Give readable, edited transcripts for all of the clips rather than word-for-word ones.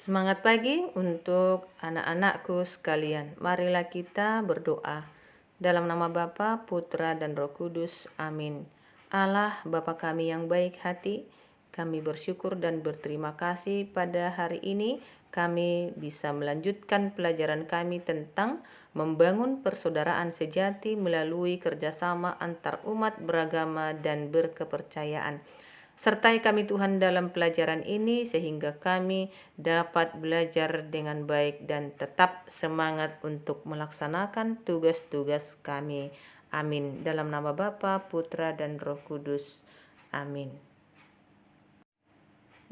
Semangat pagi untuk anak-anakku sekalian. Marilah kita berdoa. Dalam nama Bapa, Putra, dan Roh Kudus. Amin. Allah, Bapa kami yang baik hati, kami bersyukur dan berterima kasih pada hari ini kami bisa melanjutkan pelajaran kami tentang membangun persaudaraan sejati melalui kerjasama antar umat beragama dan berkepercayaan. Sertai kami Tuhan dalam pelajaran ini sehingga kami dapat belajar dengan baik dan tetap semangat untuk melaksanakan tugas-tugas kami. Amin. Dalam nama Bapa, Putra, dan Roh Kudus. Amin.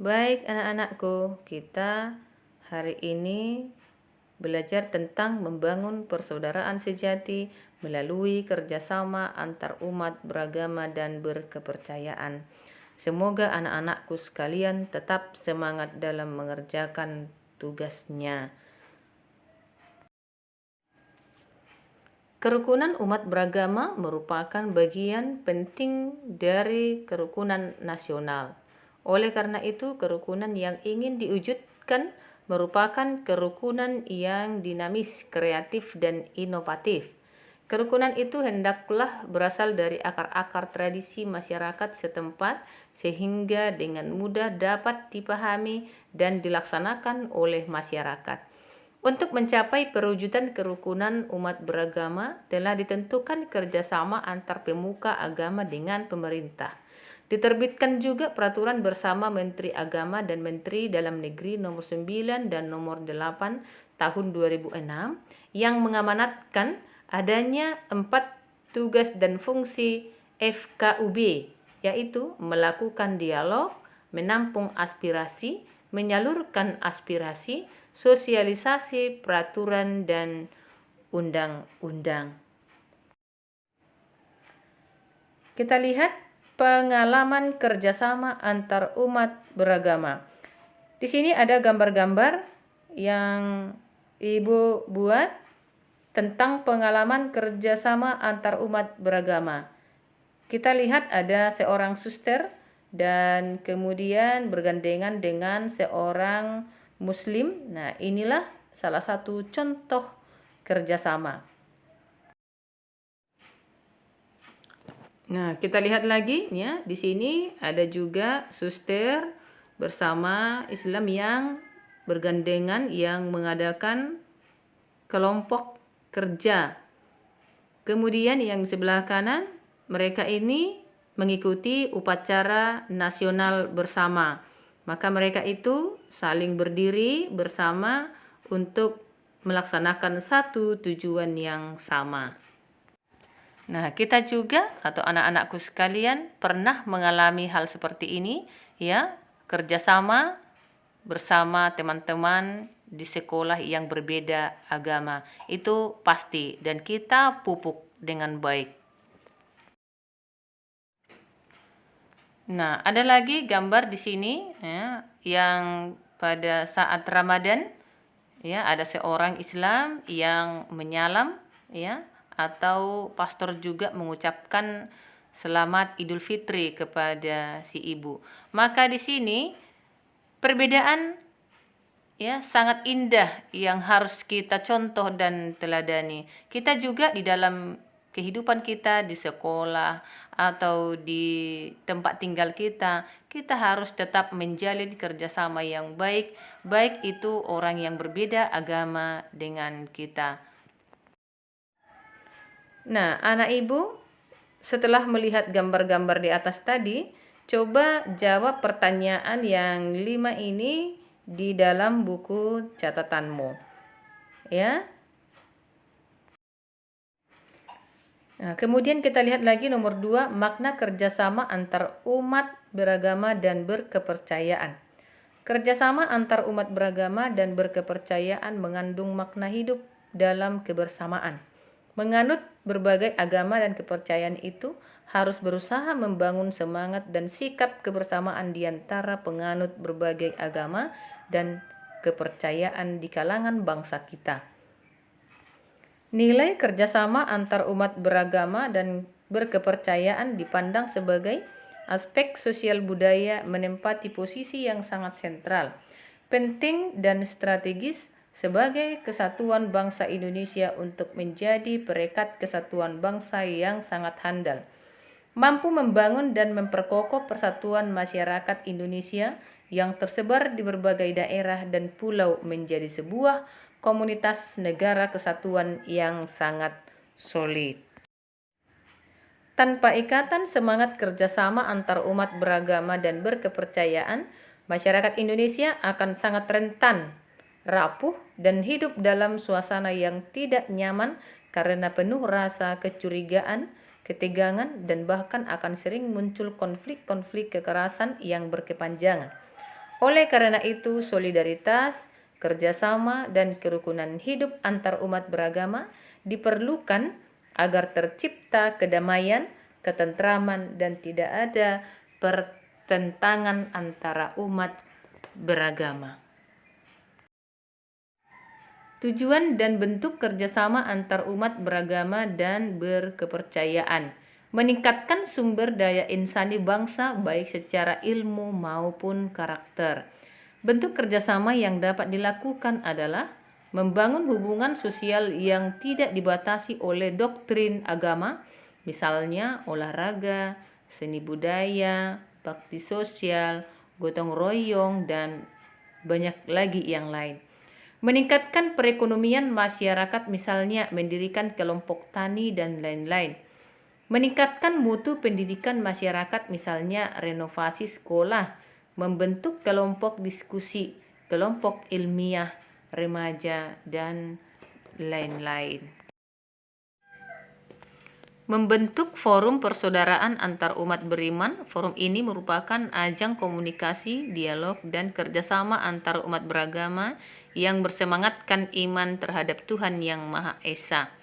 Baik anak-anakku, kita hari ini belajar tentang membangun persaudaraan sejati melalui kerjasama antar umat beragama dan berkepercayaan. Semoga anak-anakku sekalian tetap semangat dalam mengerjakan tugasnya. Kerukunan umat beragama merupakan bagian penting dari kerukunan nasional. Oleh karena itu, kerukunan yang ingin diwujudkan merupakan kerukunan yang dinamis, kreatif, dan inovatif. Kerukunan itu hendaklah berasal dari akar-akar tradisi masyarakat setempat sehingga dengan mudah dapat dipahami dan dilaksanakan oleh masyarakat. Untuk mencapai perwujudan kerukunan umat beragama telah ditentukan kerjasama antar pemuka agama dengan pemerintah. Diterbitkan juga peraturan bersama Menteri Agama dan Menteri Dalam Negeri nomor 9 dan nomor 8 tahun 2006 yang mengamanatkan adanya 4 tugas dan fungsi FKUB, yaitu melakukan dialog, menampung aspirasi, menyalurkan aspirasi, sosialisasi peraturan dan undang-undang. Kita lihat pengalaman kerjasama antar umat beragama. Di sini ada gambar-gambar yang Ibu buat tentang pengalaman kerjasama antar umat beragama. Kita lihat ada seorang suster dan kemudian bergandengan dengan seorang muslim. Nah, inilah salah satu contoh kerjasama. Nah, kita lihat lagi ya, di sini ada juga suster bersama Islam yang bergandengan yang mengadakan kelompok kerja. Kemudian yang di sebelah kanan, mereka ini mengikuti upacara nasional bersama. Maka mereka itu saling berdiri bersama untuk melaksanakan satu tujuan yang sama. Nah, kita juga atau anak-anakku sekalian pernah mengalami hal seperti ini, ya, kerjasama bersama teman-teman di sekolah yang berbeda agama. Itu pasti dan kita pupuk dengan baik. Nah, ada lagi gambar di sini ya, yang pada saat Ramadan ya, ada seorang Islam yang menyalam ya, atau pastor juga mengucapkan selamat Idul Fitri kepada si ibu. Maka di sini perbedaan ya sangat indah yang harus kita contoh dan teladani. Kita juga di dalam kehidupan kita di sekolah atau di tempat tinggal kita harus tetap menjalin kerjasama yang baik, baik itu orang yang berbeda agama dengan kita. Nah, anak ibu, setelah melihat gambar-gambar di atas tadi, coba jawab pertanyaan yang 5 ini di dalam buku catatanmu. Ya. Nah, kemudian kita lihat lagi nomor 2, makna kerjasama antar umat beragama dan berkepercayaan. Kerjasama antar umat beragama dan berkepercayaan mengandung makna hidup dalam kebersamaan. Menganut berbagai agama dan kepercayaan itu harus berusaha membangun semangat dan sikap kebersamaan di antara penganut berbagai agama dan kepercayaan di kalangan bangsa kita. Nilai kerjasama antar umat beragama dan berkepercayaan dipandang sebagai aspek sosial budaya menempati posisi yang sangat sentral. penting dan strategis sebagai kesatuan bangsa Indonesia untuk menjadi perekat kesatuan bangsa yang sangat handal, mampu membangun dan memperkokoh persatuan masyarakat Indonesia yang tersebar di berbagai daerah dan pulau menjadi sebuah komunitas negara kesatuan yang sangat solid. Tanpa ikatan semangat kerjasama antar umat beragama dan berkepercayaan, masyarakat Indonesia akan sangat rentan, rapuh, dan hidup dalam suasana yang tidak nyaman karena penuh rasa kecurigaan, ketegangan, dan bahkan akan sering muncul konflik-konflik kekerasan yang berkepanjangan. Oleh karena itu, solidaritas, kerjasama, dan kerukunan hidup antar umat beragama diperlukan agar tercipta kedamaian, ketentraman, dan tidak ada pertentangan antara umat beragama. Tujuan dan bentuk kerjasama antar umat beragama dan berkepercayaan: meningkatkan sumber daya insani bangsa baik secara ilmu maupun karakter. Bentuk kerjasama yang dapat dilakukan adalah membangun hubungan sosial yang tidak dibatasi oleh doktrin agama, misalnya olahraga, seni budaya, bakti sosial, gotong royong, dan banyak lagi yang lain. Meningkatkan perekonomian masyarakat, misalnya mendirikan kelompok tani dan lain-lain. Meningkatkan mutu pendidikan masyarakat, misalnya renovasi sekolah, membentuk kelompok diskusi, kelompok ilmiah, remaja, dan lain-lain. Membentuk forum persaudaraan antar umat beriman. Forum ini merupakan ajang komunikasi, dialog, dan kerjasama antar umat beragama yang bersemangatkan iman terhadap Tuhan Yang Maha Esa.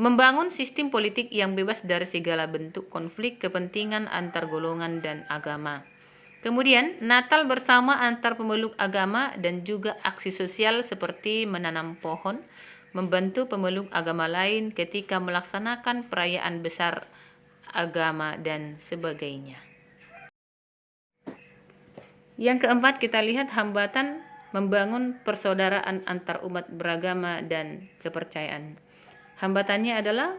Membangun sistem politik yang bebas dari segala bentuk konflik kepentingan antar golongan dan agama. Kemudian, Natal bersama antar pemeluk agama dan juga aksi sosial seperti menanam pohon, membantu pemeluk agama lain ketika melaksanakan perayaan besar agama, dan sebagainya. Yang keempat, kita lihat hambatan membangun persaudaraan antar umat beragama dan kepercayaan. Hambatannya adalah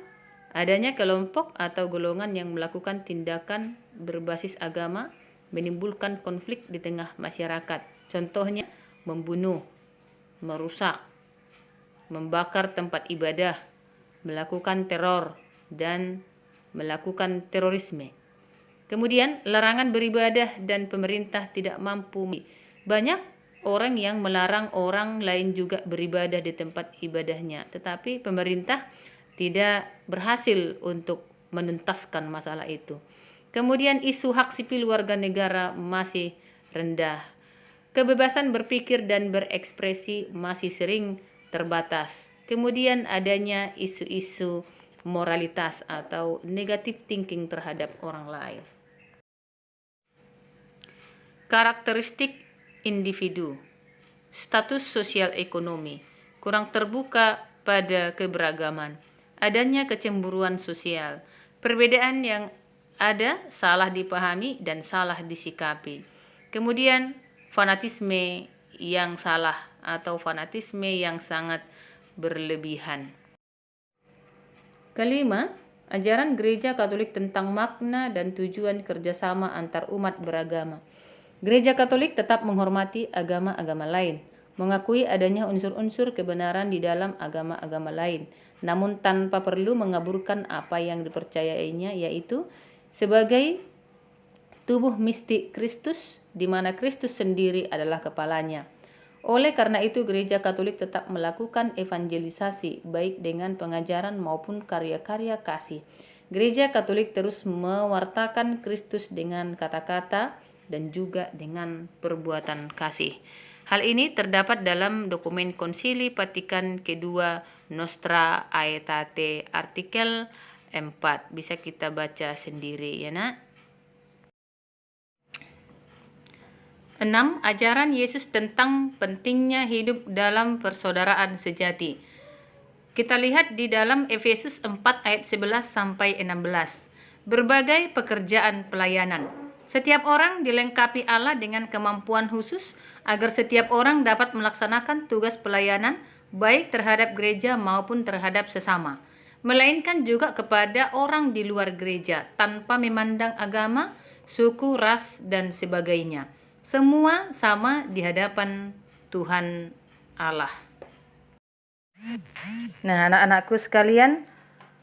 adanya kelompok atau golongan yang melakukan tindakan berbasis agama, menimbulkan konflik di tengah masyarakat. Contohnya membunuh, merusak, membakar tempat ibadah, melakukan teror, dan melakukan terorisme. Kemudian larangan beribadah dan pemerintah tidak mampu. Banyak orang yang melarang orang lain juga beribadah di tempat ibadahnya, tetapi pemerintah tidak berhasil untuk menuntaskan masalah itu. Kemudian isu hak sipil warga negara masih rendah. Kebebasan berpikir dan berekspresi masih sering terbatas. Kemudian adanya isu-isu moralitas atau negative thinking terhadap orang lain. Karakteristik individu. Status sosial ekonomi kurang terbuka pada keberagaman. Adanya kecemburuan sosial. Perbedaan yang ada salah dipahami dan salah disikapi. Kemudian fanatisme yang salah atau fanatisme yang sangat berlebihan. Kelima, ajaran Gereja Katolik tentang makna dan tujuan kerjasama antar umat beragama. Gereja Katolik tetap menghormati agama-agama lain, mengakui adanya unsur-unsur kebenaran di dalam agama-agama lain, namun tanpa perlu mengaburkan apa yang dipercayainya, yaitu sebagai tubuh mistik Kristus, di mana Kristus sendiri adalah kepalanya. Oleh karena itu, Gereja Katolik tetap melakukan evangelisasi, baik dengan pengajaran maupun karya-karya kasih. Gereja Katolik terus mewartakan Kristus dengan kata-kata dan juga dengan perbuatan kasih. Hal ini terdapat dalam dokumen Konsili Vatikan kedua Nostra Aetate artikel 4. Bisa kita baca sendiri ya nak. 6. Ajaran Yesus tentang pentingnya hidup dalam persaudaraan sejati. Kita lihat di dalam Efesus 4 ayat 11 sampai 16. Berbagai pekerjaan pelayanan. Setiap orang dilengkapi Allah dengan kemampuan khusus agar setiap orang dapat melaksanakan tugas pelayanan baik terhadap gereja maupun terhadap sesama, melainkan juga kepada orang di luar gereja tanpa memandang agama, suku, ras, dan sebagainya. Semua sama di hadapan Tuhan Allah. Nah, anak-anakku sekalian,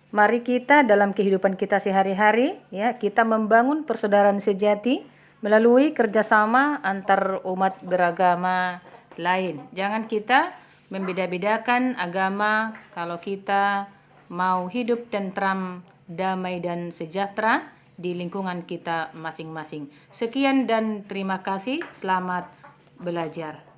mari kita dalam kehidupan kita sehari-hari, ya, kita membangun persaudaraan sejati melalui kerjasama antar umat beragama lain. Jangan kita membeda-bedakan agama kalau kita mau hidup tentram, damai, dan sejahtera di lingkungan kita masing-masing. Sekian dan terima kasih. Selamat belajar.